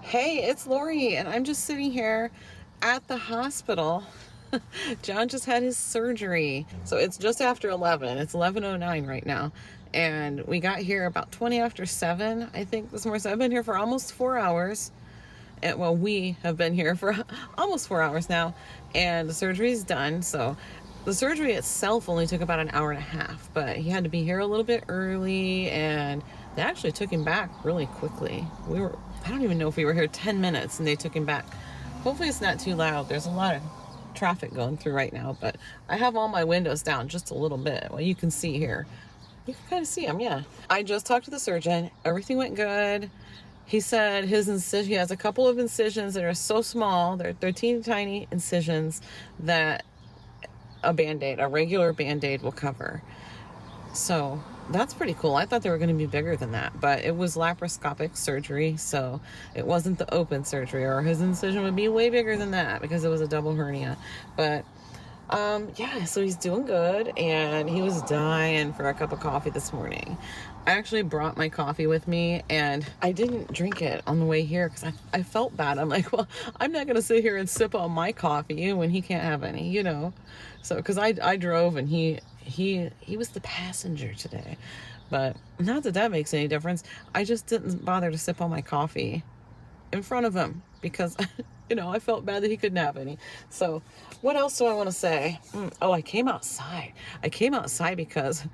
Hey, it's Lori, and I'm just sitting here at the hospital. John just had his surgery. So it's just after 11. It's 11:09 right now. And we got here about 20 after 7, I think, this morning. So I've been here for almost 4 hours. And, well, we have been here for almost 4 hours now. And the surgery's done. So the surgery itself only took about an hour and a half. But he had to be here a little bit early. And they actually took him back really quickly. I don't even know if we were here 10 minutes and they took him back. Hopefully it's not too loud. There's a lot of traffic going through right now, but I have all my windows down just a little bit. Well, you can see here. You can kind of see them, yeah. I just talked to the surgeon. Everything went good. He said he has a couple of incisions that are so small. They're teeny tiny incisions that a regular Band-Aid will cover. So that's pretty cool. I thought they were going to be bigger than that, but it was laparoscopic surgery, so it wasn't the open surgery, or his incision would be way bigger than that because it was a double hernia. But yeah, so he's doing good, and he was dying for a cup of coffee this morning. I actually brought my coffee with me, and I didn't drink it on the way here because I felt bad. I'm like, well, I'm not going to sit here and sip on my coffee when he can't have any, you know. So because I drove, and he was the passenger today. But not that makes any difference. I just didn't bother to sip on my coffee in front of him because, you know, I felt bad that he couldn't have any. So what else do I want to say? Oh, I came outside. Because,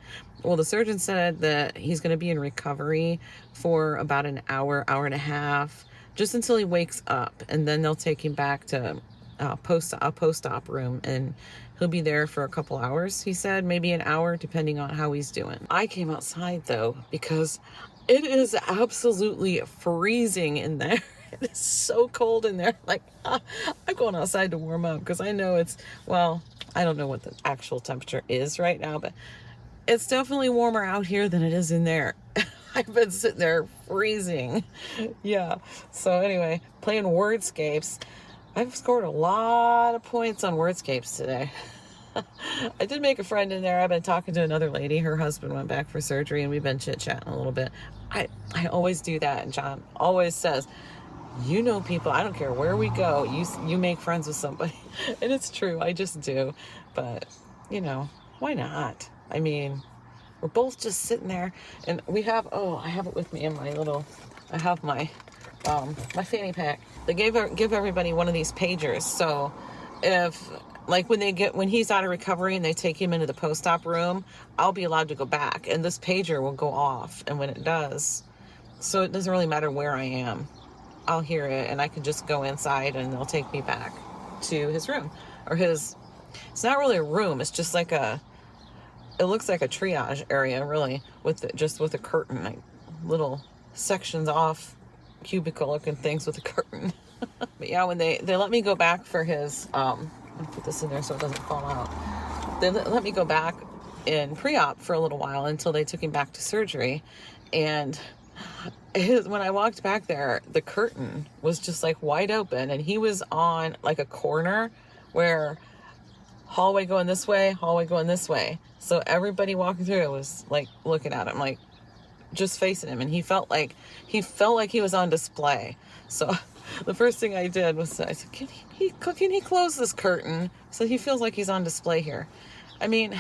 well, the surgeon said that he's going to be in recovery for about an hour and a half, just until he wakes up. And then they'll take him back to a post-op room, and he'll be there for a couple hours, he said, maybe an hour, depending on how he's doing. I came outside, though, because it is absolutely freezing in there. It is so cold in there. Like, I'm going outside to warm up because I know well, I don't know what the actual temperature is right now, but it's definitely warmer out here than it is in there. I've been sitting there freezing. Yeah. So anyway, playing Wordscapes. I've scored a lot of points on Wordscapes today. I did make a friend in there. I've been talking to another lady. Her husband went back for surgery, and we've been chit-chatting a little bit. I always do that, and John always says, you know people, I don't care where we go, you make friends with somebody. And it's true, I just do. But, you know, why not? I mean, we're both just sitting there, and I have it with me in my I have my fanny pack. They give everybody one of these pagers. So if, like, when he's out of recovery and they take him into the post-op room, I'll be allowed to go back, and this pager will go off. And when it does, so it doesn't really matter where I am, I'll hear it, and I can just go inside, and they'll take me back to his room, it's not really a room. It's just like it looks like a triage area, really, with a curtain, like little sections off, cubicle looking things with a curtain. But yeah, when they let me go back for his, I'll put this in there so it doesn't fall out. They let me go back in pre-op for a little while until they took him back to surgery. And when I walked back there, the curtain was just like wide open, and he was on like a corner where hallway going this way. So everybody walking through was like looking at him, like just facing him, and he felt like he was on display. So the first thing I did was I said, can he close this curtain so he feels like he's on display here? I mean,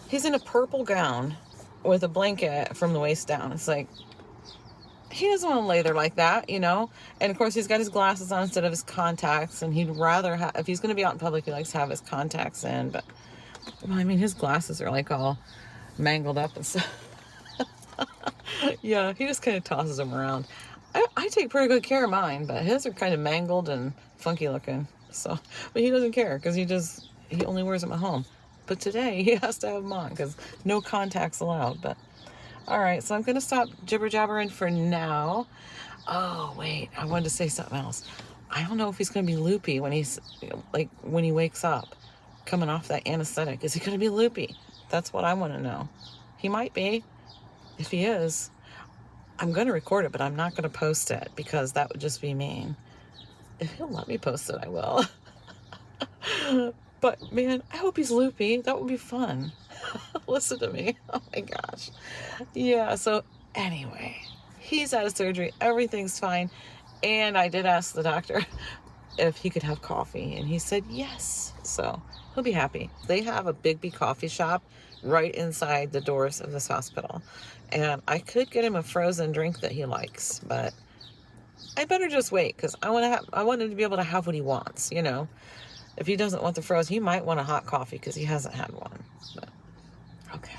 he's in a purple gown with a blanket from the waist down. It's like, he doesn't want to lay there like that, you know? And of course he's got his glasses on instead of his contacts, and he'd rather if he's going to be out in public, he likes to have his contacts in. But, well, I mean, his glasses are like all mangled up and stuff. Yeah, he just kind of tosses them around. I take pretty good care of mine, but his are kind of mangled and funky looking. So, but he doesn't care because he only wears them at home. But today he has to have them on because no contacts allowed. But all right, so I'm going to stop jibber-jabbering for now. Oh, wait, I wanted to say something else. I don't know if he's going to be loopy when when he wakes up, coming off that anesthetic. Is he going to be loopy? That's what I want to know. He might be. If he is, I'm going to record it, but I'm not going to post it because that would just be mean. If he'll let me post it, I will. But, man, I hope he's loopy. That would be fun. Listen to me. Oh, my gosh. Yeah, so anyway, he's out of surgery. Everything's fine. And I did ask the doctor if he could have coffee, and he said yes. So he'll be happy. They have a Big B coffee shop right inside the doors of this hospital. And I could get him a frozen drink that he likes, but I better just wait, because I want him to be able to have what he wants, you know. If he doesn't want the frozen, he might want a hot coffee because he hasn't had one. But, okay.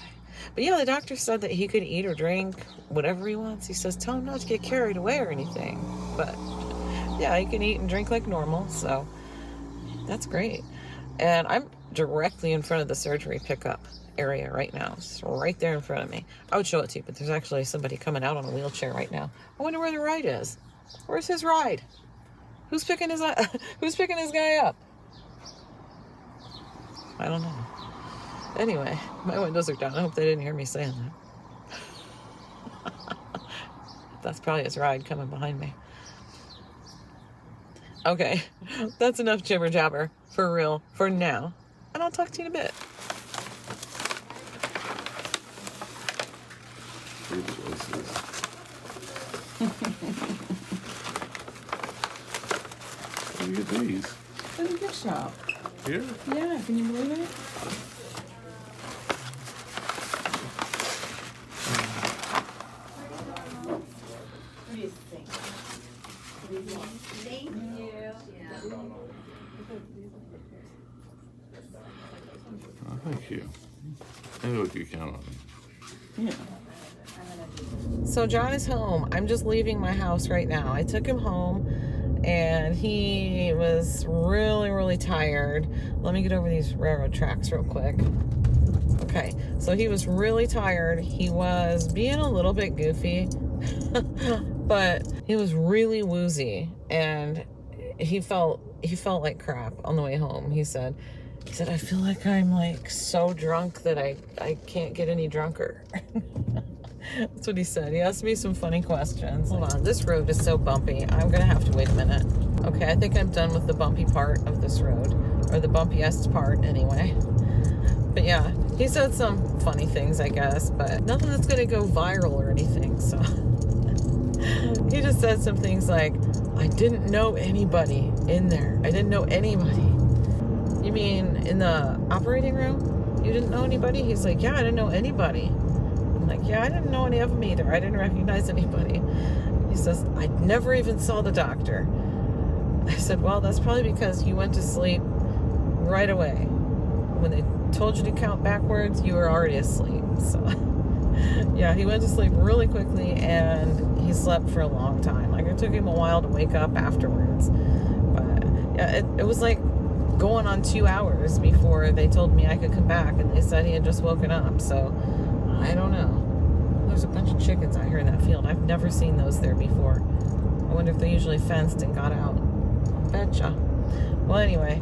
But yeah, the doctor said that he could eat or drink whatever he wants. He says, tell him not to get carried away or anything. But yeah, he can eat and drink like normal, so that's great. And I'm directly in front of the surgery pickup area right now. It's right there in front of me. I would show it to you, but there's actually somebody coming out on a wheelchair right now. I wonder where the ride is. Where's his ride? Who's picking his guy up? I don't know. Anyway, my windows are down. I hope they didn't hear me saying that. That's probably his ride coming behind me. Okay, that's enough jibber jabber for real for now. And I'll talk to you in a bit. Where do you get these? In the gift shop. Here? Yeah, can you believe it? What do you think? Thank you. Oh, thank you. I know what you count on. Yeah. So John is home. I'm just leaving my house right now. I took him home and he was really, really tired. Let me get over these railroad tracks real quick. Okay, so he was really tired. He was being a little bit goofy, but he was really woozy, and he felt like crap on the way home. He said, I feel like I'm like so drunk that I can't get any drunker. That's what he said. He asked me some funny questions. Hold on, this road is so bumpy. I'm gonna have to wait a minute. Okay, I think I'm done with the bumpy part of this road, or the bumpiest part anyway. But yeah, he said some funny things, I guess, but nothing that's gonna go viral or anything, so. He just said some things like, I didn't know anybody in there. I didn't know anybody. You mean in the operating room? You didn't know anybody? He's like, yeah, I didn't know anybody. I'm like, yeah, I didn't know any of them either. I didn't recognize anybody. He says, I never even saw the doctor. I said, well, that's probably because you went to sleep right away. When they told you to count backwards, you were already asleep. So, yeah, he went to sleep really quickly, and he slept for a long time. Like, it took him a while to wake up afterwards. But, yeah, it was like going on 2 hours before they told me I could come back, and they said he had just woken up. So, I don't know. There's a bunch of chickens out here in that field. I've never seen those there before. I wonder if they usually fenced and got out. Betcha. Well, anyway,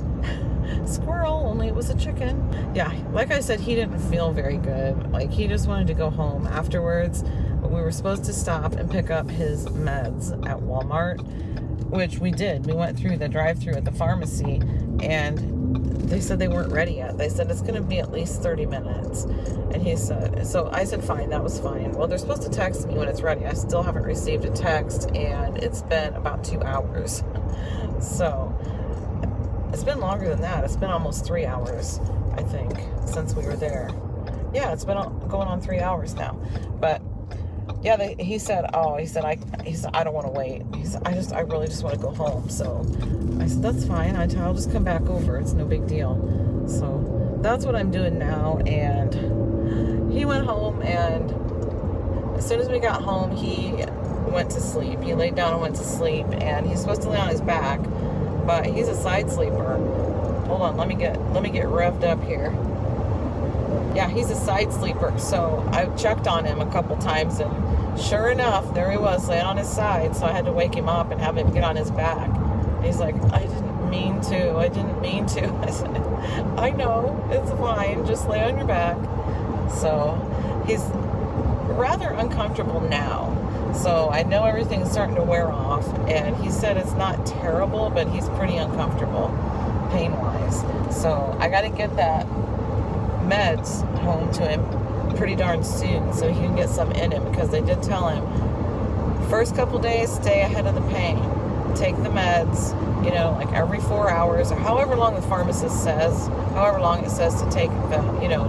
squirrel, only it was a chicken. Yeah, like I said, he didn't feel very good. Like, he just wanted to go home afterwards. But we were supposed to stop and pick up his meds at Walmart, which we did. We went through the drive-thru at the pharmacy, and they said they weren't ready yet. They said it's going to be at least 30 minutes. And he said, so I said, fine, that was fine. Well, they're supposed to text me when it's ready. I still haven't received a text, and it's been about 2 hours. So it's been longer than that. It's been almost 3 hours, I think, since we were there. Yeah, it's been going on 3 hours now. But yeah, he said, I don't want to wait. He said, I really just want to go home. So I said, that's fine. I'll just come back over. It's no big deal. So that's what I'm doing now. And he went home, and as soon as we got home, he went to sleep. He laid down and went to sleep, and he's supposed to lay on his back, but he's a side sleeper. Hold on, let me get revved up here. Yeah, he's a side sleeper. So I checked on him a couple times, and sure enough, there he was laying on his side. So I had to wake him up and have him get on his back. And he's like, I didn't mean to. I said, I know, it's fine. Just lay on your back. So he's rather uncomfortable now. So I know everything's starting to wear off, and he said it's not terrible, but he's pretty uncomfortable pain-wise. So I got to get that meds home to him pretty darn soon so he can get some in him, because they did tell him first couple days stay ahead of the pain, take the meds, you know, like every 4 hours or however long the pharmacist says, however long it says to take the, you know,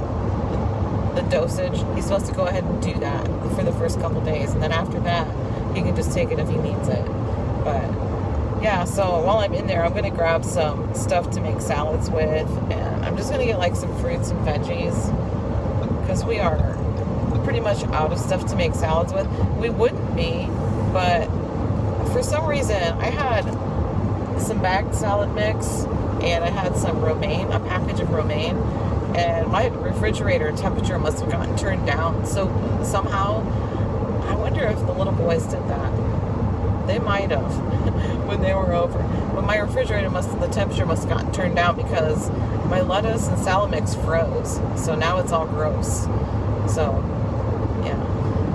the dosage. He's supposed to go ahead and do that for the first couple days, and then after that he can just take it if he needs it. But yeah, so while I'm in there, I'm gonna grab some stuff to make salads with, and I'm just gonna get like some fruits and veggies because we are pretty much out of stuff to make salads with. We wouldn't be, but for some reason I had some bagged salad mix and I had some romaine, a package of romaine, and my refrigerator temperature must have gotten turned down. So somehow, I wonder if the little boys did that. They might have when they were over. But my refrigerator the temperature must have gotten turned down because my lettuce and salad mix froze. So now it's all gross. So, yeah.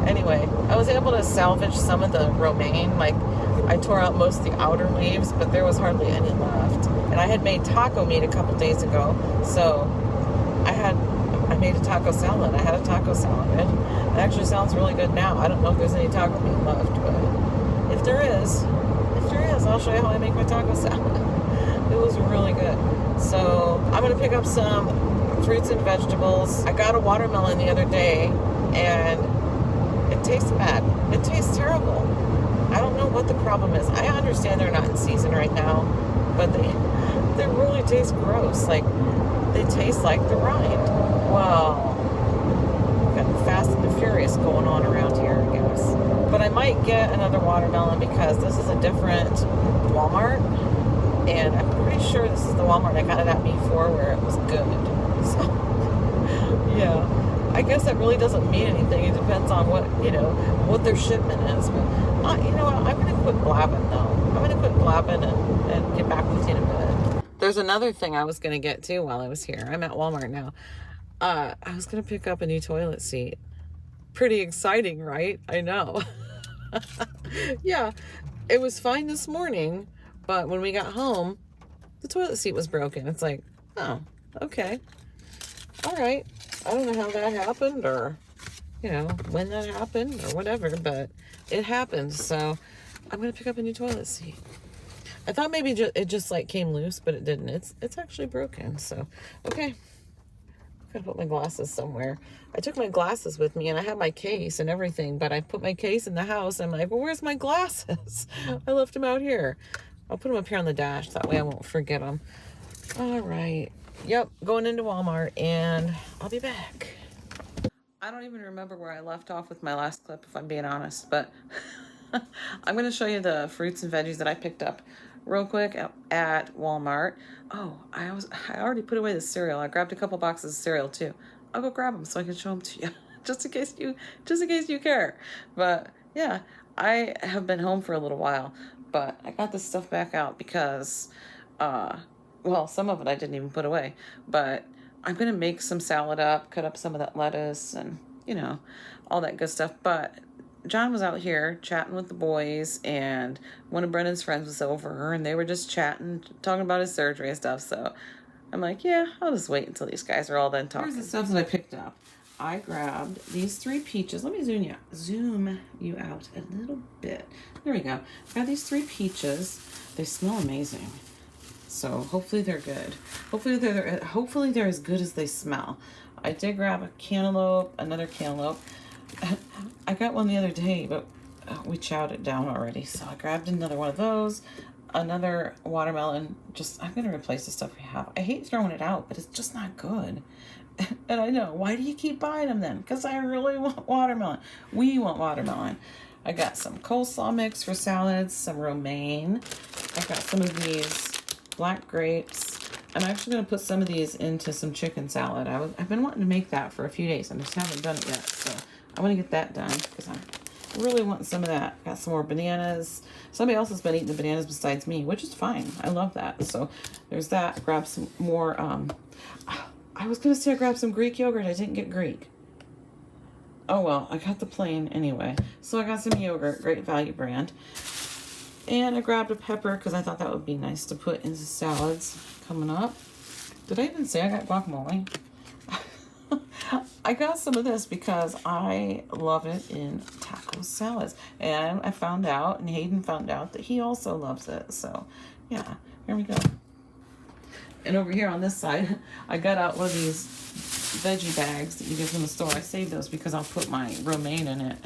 Anyway, I was able to salvage some of the romaine. Like, I tore out most of the outer leaves, but there was hardly any left. And I had made taco meat a couple days ago. So, I made a taco salad. I had a taco salad. It actually sounds really good now. I don't know if there's any taco meat left, but if there is, I'll show you how I make my taco salad. It was really good. So I'm going to pick up some fruits and vegetables. I got a watermelon the other day, and it tastes bad. It tastes terrible. I don't know what the problem is. I understand they're not in season right now, but they really taste gross. Like, they taste like the rind. Well, got the Fast and the Furious going on around here, I guess. But I might get another watermelon because this is a different Walmart, and I'm pretty sure this is the Walmart I got it at before where it was good. So, yeah, I guess that really doesn't mean anything. It depends on what their shipment is. But you know what? I'm gonna quit blabbing though. I'm gonna quit blabbing and get back with you in a minute. There's another thing I was gonna get too while I was here. I'm at Walmart now. I was gonna pick up a new toilet seat. Pretty exciting, right? I know. Yeah, it was fine this morning, but when we got home, the toilet seat was broken. It's like, oh, okay. All right. I don't know how that happened or, when that happened or whatever, but it happened. So I'm going to pick up a new toilet seat. I thought maybe it just like came loose, but it didn't. It's actually broken. So, okay. Gotta put my glasses somewhere. I took my glasses with me and I had my case and everything, but I put my case in the house. I'm like, well, where's my glasses? I left them out here. I'll put them up here on the dash. That way I won't forget them. All right. Yep. Going into Walmart and I'll be back. I don't even remember where I left off with my last clip, if I'm being honest, but I'm going to show you the fruits and veggies that I picked up real quick at Walmart. Oh, I already put away the cereal. I grabbed a couple boxes of cereal too. I'll go grab them so I can show them to you, just in case you care. But yeah, I have been home for a little while, but I got this stuff back out because, well, some of it I didn't even put away, but I'm gonna make some salad up, cut up some of that lettuce and all that good stuff. But John was out here chatting with the boys, and one of Brennan's friends was over, and they were just chatting, talking about his surgery and stuff. So I'm like, yeah, I'll just wait until these guys are all done talking. Here's the stuff that I picked up. I grabbed these 3 peaches. Let me zoom you out a little bit. There we go. I got these 3 peaches. They smell amazing. So hopefully they're good. Hopefully they're as good as they smell. I did grab a cantaloupe, another cantaloupe. I got one the other day, but we chowed it down already. So I grabbed another one of those, another watermelon. I'm going to replace the stuff we have. I hate throwing it out, but it's just not good. And I know, why do you keep buying them then? Because I really want watermelon. We want watermelon. I got some coleslaw mix for salads, some romaine. I got some of these black grapes. I'm actually going to put some of these into some chicken salad. I've been wanting to make that for a few days. I just haven't done it yet. So I want to get that done because I really want some of that. Got some more bananas. Somebody else has been eating the bananas besides me, which is fine. I love that. So there's that. Grab some more. I was going to say I grabbed some Greek yogurt. I didn't get Greek. Oh, well, I got the plain anyway. So I got some yogurt, Great Value brand. And I grabbed a pepper because I thought that would be nice to put into salads coming up. Did I even say I got guacamole? I got some of this because I love it in taco salads. And I found out, and Hayden found out, that he also loves it. So, yeah, here we go. And over here on this side, I got out one of these veggie bags that you get from the store. I saved those because I'll put my romaine in it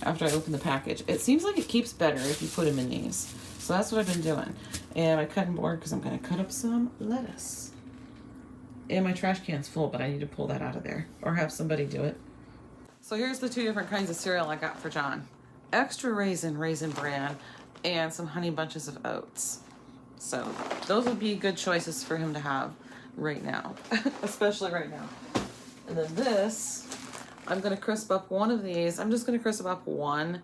after I open the package. It seems like it keeps better if you put them in these. So that's what I've been doing. And my cutting board, because I'm going to cut up some lettuce. And my trash can's full, but I need to pull that out of there or have somebody do it. So here's the 2 different kinds of cereal I got for John. Extra raisin bran, and some honey bunches of oats. So those would be good choices for him to have right now, especially right now. And then this, I'm going to crisp up one of these. I'm just going to crisp up one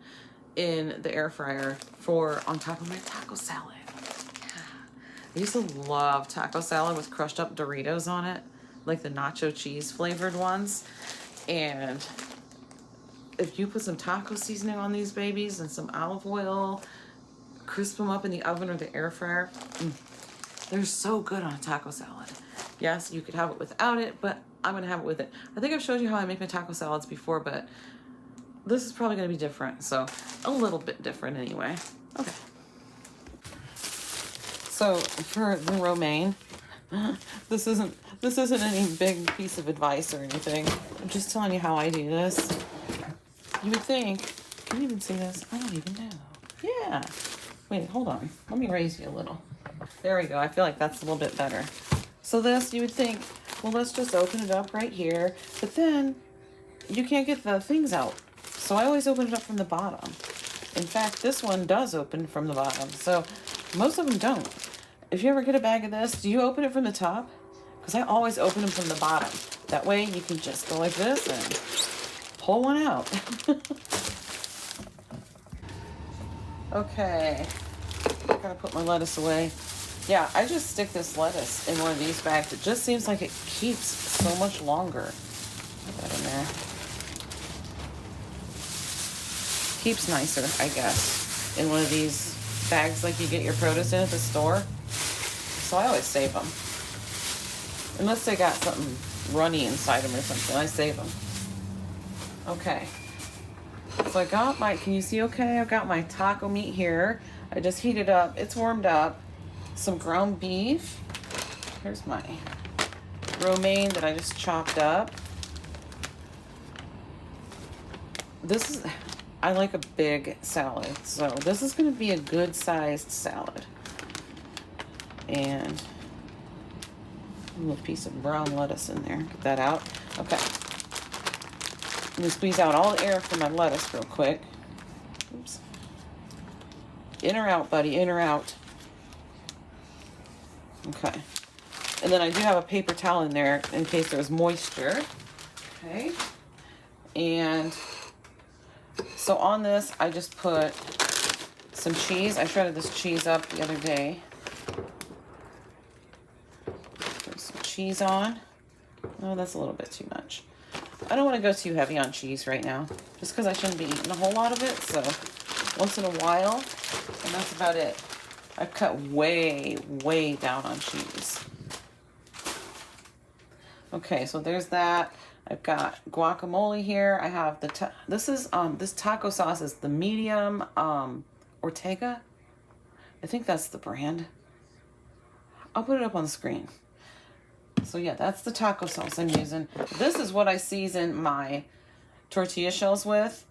in the air fryer for on top of my taco salad. I used to love taco salad with crushed up Doritos on it, like the nacho cheese flavored ones. And if you put some taco seasoning on these babies and some olive oil, crisp them up in the oven or the air fryer, they're so good on a taco salad. Yes, you could have it without it, but I'm going to have it with it. I think I've showed you how I make my taco salads before, but this is probably going to be different. So a little bit different anyway. Okay. So for the romaine, this isn't any big piece of advice or anything. I'm just telling you how I do this. You would think, can you even see this? I don't even know. Yeah. Wait, hold on. Let me raise you a little. There we go. I feel like that's a little bit better. So this, you would think, well, let's just open it up right here. But then you can't get the things out. So I always open it up from the bottom. In fact, this one does open from the bottom. So most of them don't. If you ever get a bag of this, do you open it from the top? Because I always open them from the bottom. That way you can just go like this and pull one out. Okay. Gotta put my lettuce away. Yeah, I just stick this lettuce in one of these bags. It just seems like it keeps so much longer. Put that in there. Keeps nicer, I guess, in one of these bags like you get your produce in at the store. So I always save them. Unless they got something runny inside them or something, I save them. Okay. So I got my, can you see okay? I've got my taco meat here. I just heated up. It's warmed up. Some ground beef. Here's my romaine that I just chopped up. This is, I like a big salad. So this is going to be a good sized salad. And a little piece of brown lettuce in there. Get that out. Okay. I'm going to squeeze out all the air from my lettuce real quick. Oops. In or out, buddy. In or out. Okay. And then I do have a paper towel in there in case there's moisture. Okay. And so on this, I just put some cheese. I shredded this cheese up the other day. Put some cheese on. Oh, that's a little bit too much. I don't want to go too heavy on cheese right now, just because I shouldn't be eating a whole lot of it. So once in a while, and that's about it. I've cut way, way down on cheese. Okay, so there's that. I've got guacamole here. I have the this taco sauce is the medium Ortega. I think that's the brand. I'll put it up on the screen. So yeah, that's the taco sauce I'm using. This is what I season my tortilla shells with.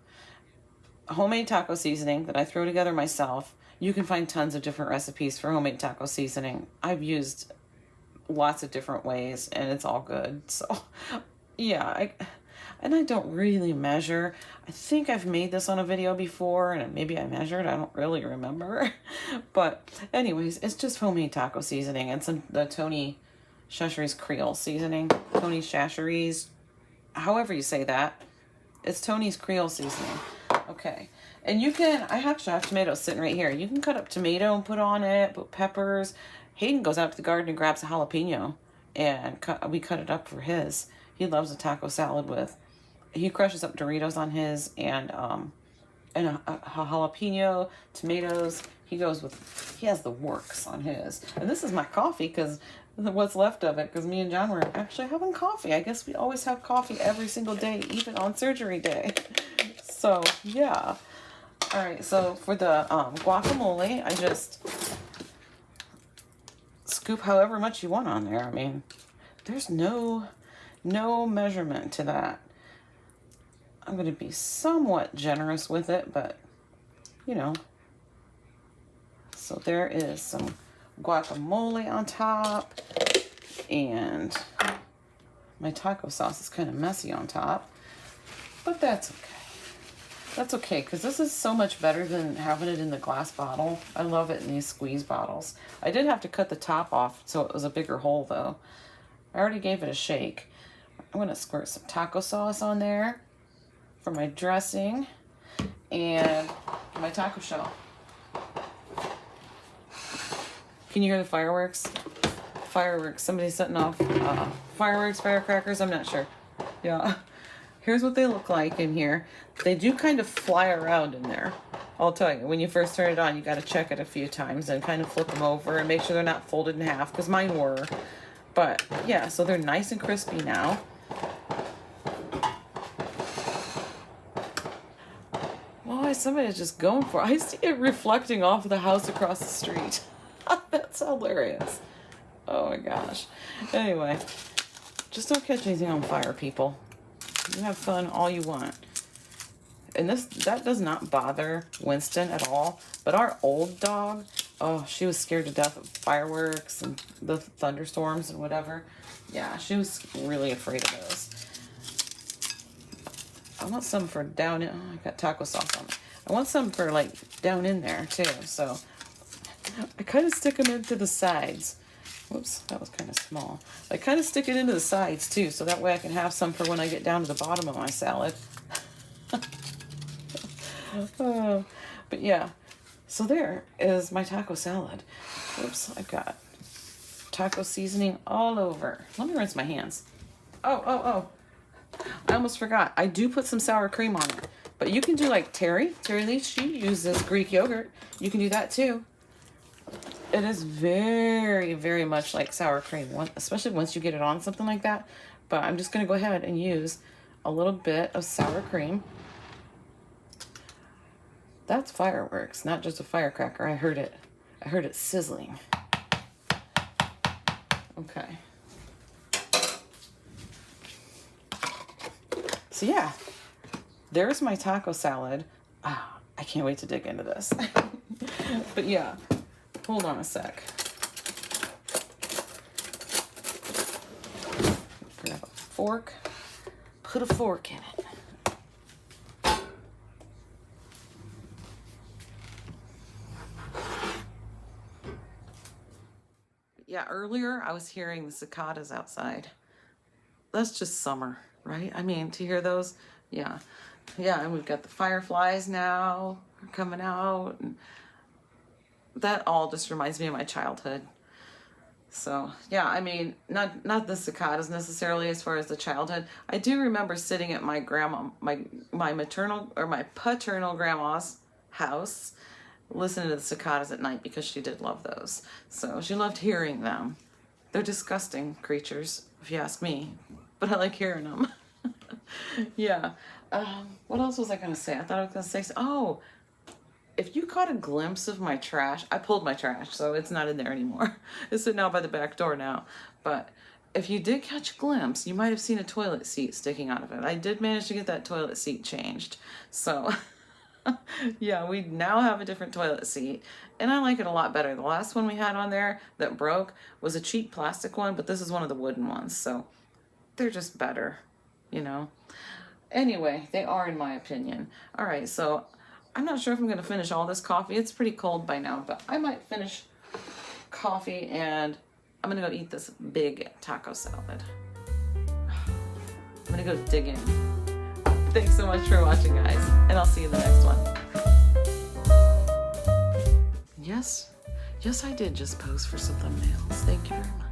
Homemade taco seasoning that I throw together myself. You can find tons of different recipes for homemade taco seasoning. I've used lots of different ways and it's all good. So yeah, I don't really measure. I think I've made this on a video before and maybe I measured. I don't really remember. But anyways, it's just homemade taco seasoning and the Tony Chachere's Creole seasoning. Tony Chachere's, however you say that. It's Tony's Creole seasoning. Okay. And you can, I actually have tomatoes sitting right here. You can cut up tomato and put on it, put peppers. Hayden goes out to the garden and grabs a jalapeno and we cut it up for his. He loves a taco salad with. He crushes up Doritos on his and and a jalapeno, tomatoes. He has the works on his. And this is my coffee, because what's left of it, because me and John were actually having coffee. I guess we always have coffee every single day, even on surgery day. So, yeah. All right, so for the guacamole, I just scoop however much you want on there. I mean, there's no measurement to that. I'm going to be somewhat generous with it, but, you know. So there is some guacamole on top, and my taco sauce is kind of messy on top, but that's okay. That's okay, because this is so much better than having it in the glass bottle. I love it in these squeeze bottles. I did have to cut the top off, so it was a bigger hole, though. I already gave it a shake. I'm going to squirt some taco sauce on there for my dressing and my taco shell. Can you hear the fireworks? Fireworks. Somebody's setting off fireworks, firecrackers. I'm not sure. Yeah. Here's what they look like in here. They do kind of fly around in there. I'll tell you, when you first turn it on, you got to check it a few times and kind of flip them over and make sure they're not folded in half, because mine were. But yeah, so they're nice and crispy now. Boy, somebody's just going for it. I see it reflecting off of the house across the street. That's hilarious. Oh my gosh. Anyway, just don't catch anything on fire, people. You have fun all you want. And that does not bother Winston at all. But our old dog, oh, she was scared to death of fireworks and the thunderstorms and whatever. Yeah, she was really afraid of those. I want some for down in, oh, I got taco sauce on it. I want some for like down in there too. So I kind of stick them into the sides. Whoops, that was kind of small. I kind of stick it into the sides too, so that way I can have some for when I get down to the bottom of my salad. But yeah, so there is my taco salad. Whoops, I've got taco seasoning all over. Let me rinse my hands. Oh. I almost forgot. I do put some sour cream on it. But you can do like Terry. Terry Lee, she uses Greek yogurt. You can do that too. It is very, very much like sour cream, especially once you get it on something like that. But I'm just going to go ahead and use a little bit of sour cream. That's fireworks, not just a firecracker. I heard it sizzling. Okay. So yeah, there's my taco salad. Ah, I can't wait to dig into this. But yeah. Hold on a sec. Grab a fork. Put a fork in it. Yeah, earlier I was hearing the cicadas outside. That's just summer, right? I mean, to hear those, yeah. Yeah, and we've got the fireflies now coming out, and that all just reminds me of my childhood. So yeah, I mean, not the cicadas necessarily as far as the childhood. I do remember sitting at my maternal or my paternal grandma's house, listening to the cicadas at night, because she did love those. So she loved hearing them. They're disgusting creatures, if you ask me, but I like hearing them. Yeah. What else was I gonna say? I thought I was gonna say, oh, if you caught a glimpse of my trash, I pulled my trash, so it's not in there anymore. It's sitting out by the back door now. But if you did catch a glimpse, you might have seen a toilet seat sticking out of it. I did manage to get that toilet seat changed. So yeah, we now have a different toilet seat, and I like it a lot better. The last one we had on there that broke was a cheap plastic one, but this is one of the wooden ones, so they're just better, you know. Anyway, they are, in my opinion. All right, so I'm not sure if I'm going to finish all this coffee. It's pretty cold by now, but I might finish coffee, and I'm going to go eat this big taco salad. I'm going to go dig in. Thanks so much for watching, guys, and I'll see you in the next one. Yes, I did just pose for some thumbnails. Thank you very much.